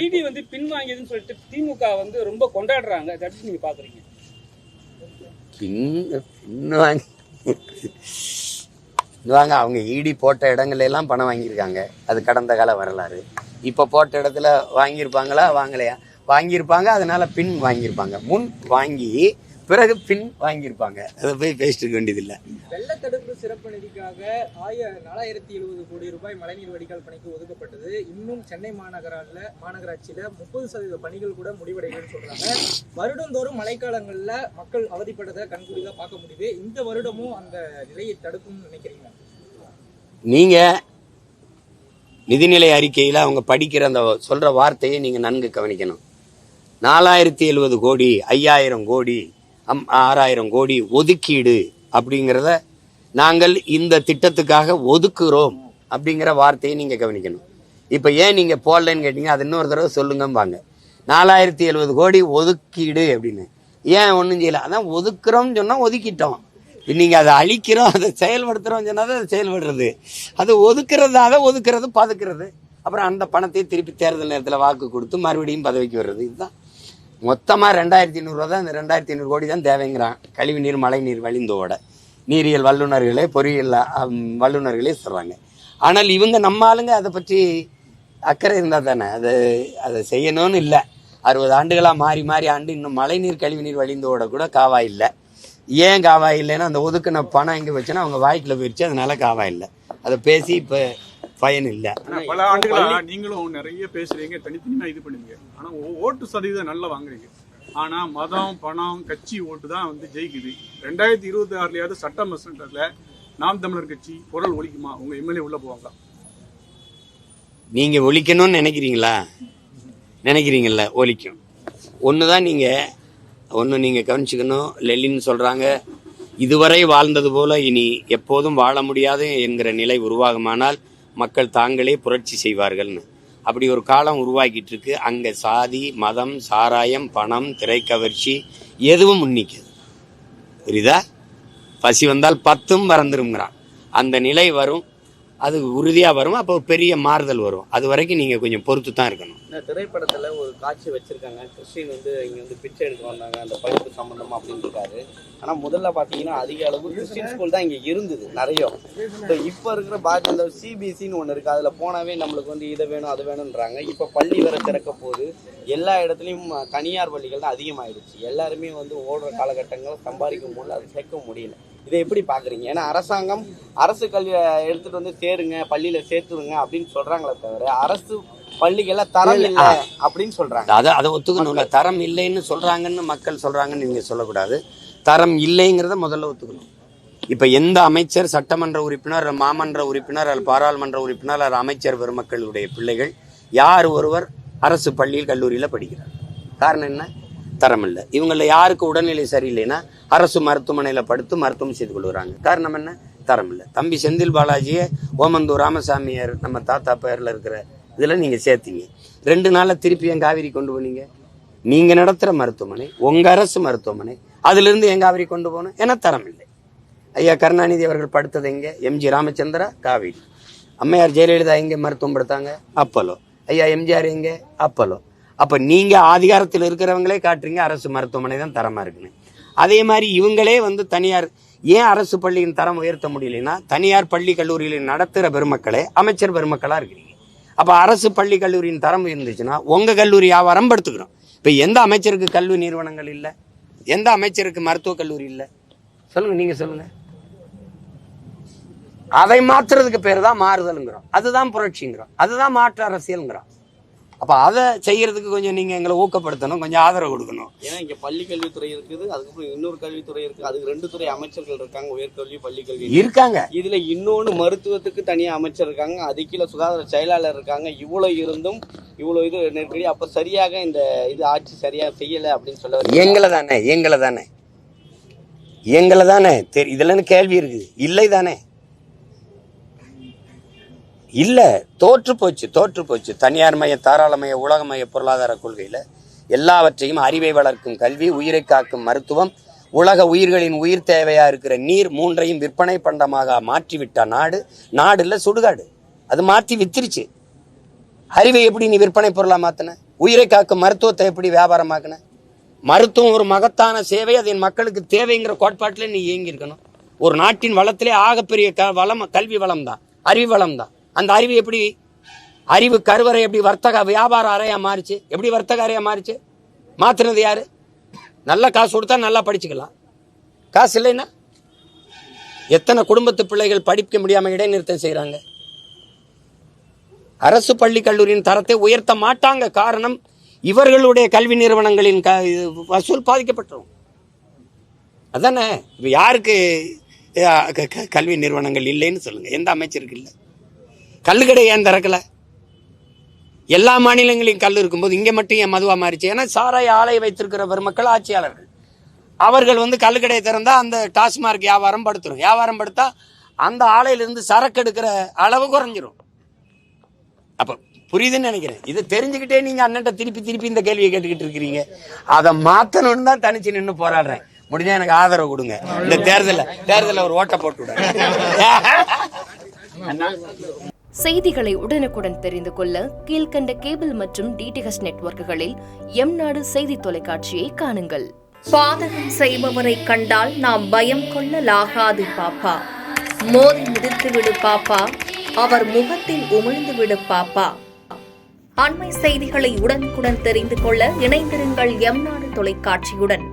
இடி வந்து பின்வாங்கியதுன்னு சொல்லிட்டு திமுக வந்து ரொம்ப கொண்டாடுறாங்க. அதை நீங்க பாக்குறீங்க? பின்வாங்க அவங்க இடி போட்ட இடங்கள்ல எல்லாம் பணம் வாங்கியிருக்காங்க. அது கடந்த கால வரலாறு. இப்போ போட்ட இடத்துல வாங்கியிருப்பாங்களா வாங்கலையா? வாங்கியிருப்பாங்க. அதனால பின் வாங்கியிருப்பாங்க. முன் வாங்கி பிறகு பின் வாங்கியிருப்பாங்க. அதை போய் பேசிட்டு இருக்க வேண்டியதில்லை. வெள்ள தடுப்பு சிறப்பு நிதிக்காக 4070 கோடி ரூபாய் மழைநீர் வடிகால் பணிக்கு ஒதுக்கப்பட்டது. இன்னும் சென்னை மாநகராட்சியில 30% பணிகள் கூட முடிவடைகள்னு சொல்றாங்க. வருடந்தோறும் மழைக்காலங்கள்ல மக்கள் அவதிப்பட்டதை கண்கூடிதான் பார்க்க முடியுது. இந்த வருடமும் அந்த நிலையை தடுக்கும்னு நினைக்கிறீங்க? நீங்க நிதிநிலை அறிக்கையில அவங்க படிக்கிற அந்த சொல்ற வார்த்தையை நீங்க நன்கு கவனிக்கணும். 4070 கோடி, 5000 கோடி, 6000 கோடி ஒதுக்கீடு அப்படிங்கிறத நாங்கள் இந்த திட்டத்துக்காக ஒதுக்குறோம் அப்படிங்கிற வார்த்தையை நீங்க கவனிக்கணும். இப்ப ஏன் நீங்க போடலன்னு கேட்டீங்க, அது இன்னொரு தடவை சொல்லுங்கம்பாங்க. 4070 கோடி ஒதுக்கீடு அப்படின்னு ஏன் ஒன்றும் செய்யல? அதான் ஒதுக்குறோம்னு சொன்னா ஒதுக்கிட்டோம். நீங்க அதை அழிக்கிறோம், அதை செயல்படுத்துறோம் சொன்னா அதை செயல்படுறது. அது ஒதுக்குறது பதுக்கிறது. அப்புறம் அந்த பணத்தை திருப்பி தேர்தல் நேரத்தில் வாக்கு கொடுத்து மறுபடியும் பதவிக்கு வர்றது. இதுதான் மொத்தமாக 2500 ரூபா தான். இந்த 2500 கோடி தான் தேவைங்கிறான். கழிவு நீர், மழை நீர் வழிந்தோட நீரியல் வல்லுநர்களே, பொறியியல் வல்லுநர்களே சொல்றாங்க. ஆனால் இவங்க நம்ம ஆளுங்க அதை பற்றி அக்கறை இருந்தால் தானே அதை செய்யணும்னு இல்லை. 60 ஆண்டுகளாக மாறி ஆண்டு இன்னும் மழை நீர், கழிவு நீர் வழிந்தோட கூட காவாய் இல்லை. ஏன் காவாய் இல்லைன்னா அந்த ஒதுக்குன பணம் எங்கே வச்சுன்னா அவங்க வாய்க்குள்ள போயிடுச்சு. அதனால காவாய் இல்லை. அதை பேசி இப்போ பயன் இல்லை. பல ஆண்டுகளா நீங்களும் நிறைய பேசுறீங்க, தனித்தனியா இது பண்ணுவீங்க. ஆனா ஓட்டு சதவீதம் நல்லா வாங்குறீங்க. ஆனா மதம், பணம், கட்சி ஓட்டு தான் வந்து ஜெயிக்குது. 2026 சட்டமன்றத்துல நாம் தமிழர் கட்சி குரல் ஒலிக்குமா? உங்க எம்எல்ஏ உள்ள போவாங்க? நீங்க ஒலிக்கணும்னு நினைக்கிறீங்கல்ல, ஒலிக்கும். ஒண்ணுதான் நீங்க கவனிச்சுக்கணும். லெலின் சொல்றாங்க, இதுவரை வாழ்ந்தது போல இனி எப்போதும் வாழ முடியாது என்கிற நிலை உருவாகுமானால் மக்கள் தாங்களே புரட்சி செய்வார்கள்னு. அப்படி ஒரு காலம் உருவாக்கிட்டு இருக்கு. அங்க சாதி, மதம், சாராயம், பணம், திரைக்கவர்ச்சி எதுவும் முன்னிக்காது. புரியுதா? பசி வந்தால் 10ம் மறந்துருங்கிறான். அந்த நிலை வரும், அது உறுதியா வரும். அப்போ பெரிய மாறுதல் வரும். அது வரைக்கும் நீங்க கொஞ்சம் பொறுத்து தான் இருக்கணும். திரைப்படத்துல ஒரு காட்சி வச்சிருக்காங்க. கிறிஸ்டின் வந்து இங்க வந்து பிச்சை எடுக்க வந்தாங்க அந்த படிப்பு சம்பந்தமா அப்படின்னு இருக்காரு. ஆனா முதல்ல பாத்தீங்கன்னா அதிக அளவு கிறிஸ்டின் ஸ்கூல் தான் இங்க இருந்தது நிறைய. இப்ப இருக்கிற பாஜக சிபிஎஸ்சின்னு ஒண்ணு இருக்கு. அதுல போனாவே நம்மளுக்கு வந்து இதை வேணும் அது வேணும்ன்றாங்க. இப்ப பள்ளி வர திறக்க போது எல்லா இடத்துலயும் தனியார் பள்ளிகள் தான் அதிகமாயிடுச்சு. எல்லாருமே வந்து ஓடுற காலகட்டங்கள் சம்பாதிக்கும் போது அது சேர்க்க முடியல. இதை எப்படி பாக்குறீங்க? ஏன்னா அரசாங்கம் அரசு கல்வியை எடுத்துட்டு வந்து சேருங்க, பள்ளியில சேர்த்துருங்க அப்படின்னு சொல்றாங்களே தவிர அரசு பள்ளிகள்ல தரம் இல்லை அப்படின்னு சொல்றாங்க. அதை ஒத்துக்கணும்ல. தரம் இல்லைன்னு சொல்றாங்கன்னு மக்கள் சொல்றாங்கன்னு நீங்க சொல்லக்கூடாது. தரம் இல்லைங்கிறத முதல்ல ஒத்துக்கணும். இப்ப எந்த அமைச்சர், சட்டமன்ற உறுப்பினர், மாமன்ற உறுப்பினர், பாராளுமன்ற உறுப்பினர், அமைச்சர் பெருமக்களுடைய பிள்ளைகள் யார் ஒருவர் அரசு பள்ளியில் கல்லூரியில படிக்கிறார்? காரணம் என்ன? தரம் இல்லை. இவங்கள யாருக்கு உடல்நிலை சரியில்லைன்னா அரசு மருத்துவமனையில படுத்து மருத்துவம் செய்து கொள்கிறாங்க. காரணம் என்ன? தரம் இல்லை. தம்பி செந்தில் பாலாஜியை ஓமந்தூர் ராமசாமியார் நம்ம தாத்தா பேர்ல இருக்கிற இதுல நீங்க சேர்த்தீங்க. 2 நாள்ல திருப்பி என் காவிரி கொண்டு போனீங்க. நீங்க நடத்துற மருத்துவமனை, உங்க அரசு மருத்துவமனை, அதுல இருந்து என் காவிரி கொண்டு போகணும். ஏன்னா தரம் இல்லை. ஐயா கருணாநிதி அவர்கள் படுத்தது எங்க? எம்ஜி ராமச்சந்திரா காவிரி. அம்மையார் ஜெயலலிதா எங்க மருத்துவம் படுத்தாங்க? அப்பலோ. ஐயா எம்ஜிஆர் எங்க? அப்பலோ. அப்ப நீங்க அதிகாரத்தில் இருக்கிறவங்களே காட்டுறீங்க அரசு மருத்துவமனை தான் தரமா இருக்குன்னு. அதே மாதிரி இவங்களே வந்து தனியார், ஏன் அரசு பள்ளியின் தரம் உயர்த்த முடியலன்னா தனியார் பள்ளி கல்லூரியில் நடத்துகிற பெருமக்களே அமைச்சர் பெருமக்களா இருக்கிறீங்க. அப்ப அரசு பள்ளி கல்லூரியின் தரம் இருந்துச்சுன்னா உங்க கல்லூரி வியாபாரம் படுத்துக்கிறோம். இப்ப எந்த அமைச்சருக்கு கல்வி நிறுவனங்கள் இல்லை? எந்த அமைச்சருக்கு மருத்துவக் கல்லூரி இல்லை? சொல்லுங்க, நீங்க சொல்லுங்க. அதை மாற்றுறதுக்கு பேர் தான் மாறுதல்ங்கிறோம். அதுதான் புரட்சிங்கிறோம். அதுதான் மாற்று அரசியல்ங்கிறோம். அப்ப அதை செய்யறதுக்கு கொஞ்சம் நீங்க எங்களை ஊக்கப்படுத்தணும், கொஞ்சம் ஆதரவு கொடுக்கணும். ஏன்னா இங்க பள்ளி கல்வித்துறை இருக்குது, அதுக்கப்புறம் இன்னொரு கல்வித்துறை இருக்கு. அதுக்கு 2 துறை அமைச்சர்கள் இருக்காங்க. உயர்கல்வி, பள்ளி கல்வி இருக்காங்க. இதுல இன்னொன்னு மருத்துவத்துக்கு தனியா அமைச்சர் இருக்காங்க. அதுக்கீழ சுகாதார செயலாளர் இருக்காங்க. இவ்வளவு இருந்தும் இவ்வளவு இது நெருக்கடி. அப்ப சரியாக இந்த இது ஆட்சி சரியா செய்யல அப்படின்னு சொல்ல எங்களை தானே இதுல கேள்வி இருக்குது. இல்லை தானே? இல்ல, தோற்று போச்சு. தனியார் மய, தாராளமய, உலகமய பொருளாதார கொள்கையில எல்லாவற்றையும் அறிவை வளர்க்கும் கல்வி, உயிரை காக்கும் மருத்துவம், உலக உயிர்களின் உயிர் தேவையா இருக்கிற நீர், 3ஐயும் விற்பனை பண்டமாக மாற்றிவிட்ட நாடு இல்ல சுடுகாடு. அது மாற்றி வித்துருச்சு. அறிவை எப்படி நீ விற்பனை பொருளா மாத்தின? உயிரை காக்கும் மருத்துவத்தை எப்படி வியாபாரமாக்குன? மருத்துவம் ஒரு மகத்தான சேவை, அது என் மக்களுக்கு தேவைங்கிற கோட்பாட்டில் நீ இயங்கி இருக்கணும். ஒரு நாட்டின் வளத்திலே ஆகப்பெரிய வளம் கல்வி வளம் தான், அறிவு வளம் தான். அந்த அறிவு எப்படி, அறிவு கருவறை எப்படி வர்த்தக வியாபார அறையா மாறிச்சு? எப்படி வர்த்தக அறையா மாறிச்சு? மாத்தினது யாரு? நல்ல காசு கொடுத்தா நல்லா படிச்சுக்கலாம், காசு இல்லைன்னா எத்தனை குடும்பத்து பிள்ளைகள் படிக்க முடியாம இடைநிறுத்தம் செய்யறாங்க. அரசு பள்ளி கல்லூரியின் தரத்தை உயர்த்த மாட்டாங்க. காரணம், இவர்களுடைய கல்வி நிறுவனங்களின் வசூல் பாதிக்கப்பட்டோம். அதானே. இப்போ யாருக்கு கல்வி நிறுவனங்கள் இல்லைன்னு சொல்லுங்க? எந்த அமைச்சருக்கு இல்லை? கல்லுக்கடை ஏன் திறக்கல? எல்லா மாநிலங்களையும் கல் இருக்கும்போது இங்கே மட்டும் ஏன் மதுவா மாறிச்சு? ஏன்னா சாராய ஆலை வைத்திருக்கிற பெருமக்கள் ஆட்சியாளர்கள், அவர்கள் கல்லுக்கடையை திறந்தா அந்த டாஸ்மார்க் வியாபாரம் படுத்துரும். வியாபாரம் படுத்தா அந்த ஆலையிலிருந்து சரக்கு எடுக்கிற அளவு குறைஞ்சிரும். அப்ப புரியுதுன்னு நினைக்கிறேன். இது தெரிஞ்சுக்கிட்டே நீங்க அண்ணன்ட்ட திருப்பி இந்த கேள்வியை கேட்டுக்கிட்டு இருக்கிறீங்க. அதை மாத்தணும்னு தான் தனிச்சு நின்று போராடுறேன். முடிஞ்சா எனக்கு ஆதரவு கொடுங்க. இந்த தேர்தலில் ஒரு ஓட்டை போட்டு விட. செய்திகளை உடனுக்குடன் தெரிந்து கொள்ள கீழ்கண்ட கேபிள் மற்றும் டிடிஎச் நெட்வொர்க்குகளில் எம்நாடு செய்தி தொலைக்காட்சியை காணுங்கள். பாதகம் செய்பவரை கண்டால் நாம் பயம் கொள்ளலாகாது பாப்பா. மோதி மிதித்து விடு பாப்பா, அவர் முகத்தில் உமிழ்ந்து விடு பாப்பா. அண்மை செய்திகளை உடனுக்குடன் தெரிந்து கொள்ள இணைந்திருங்கள் எம்நாடு தொலைக்காட்சியுடன்.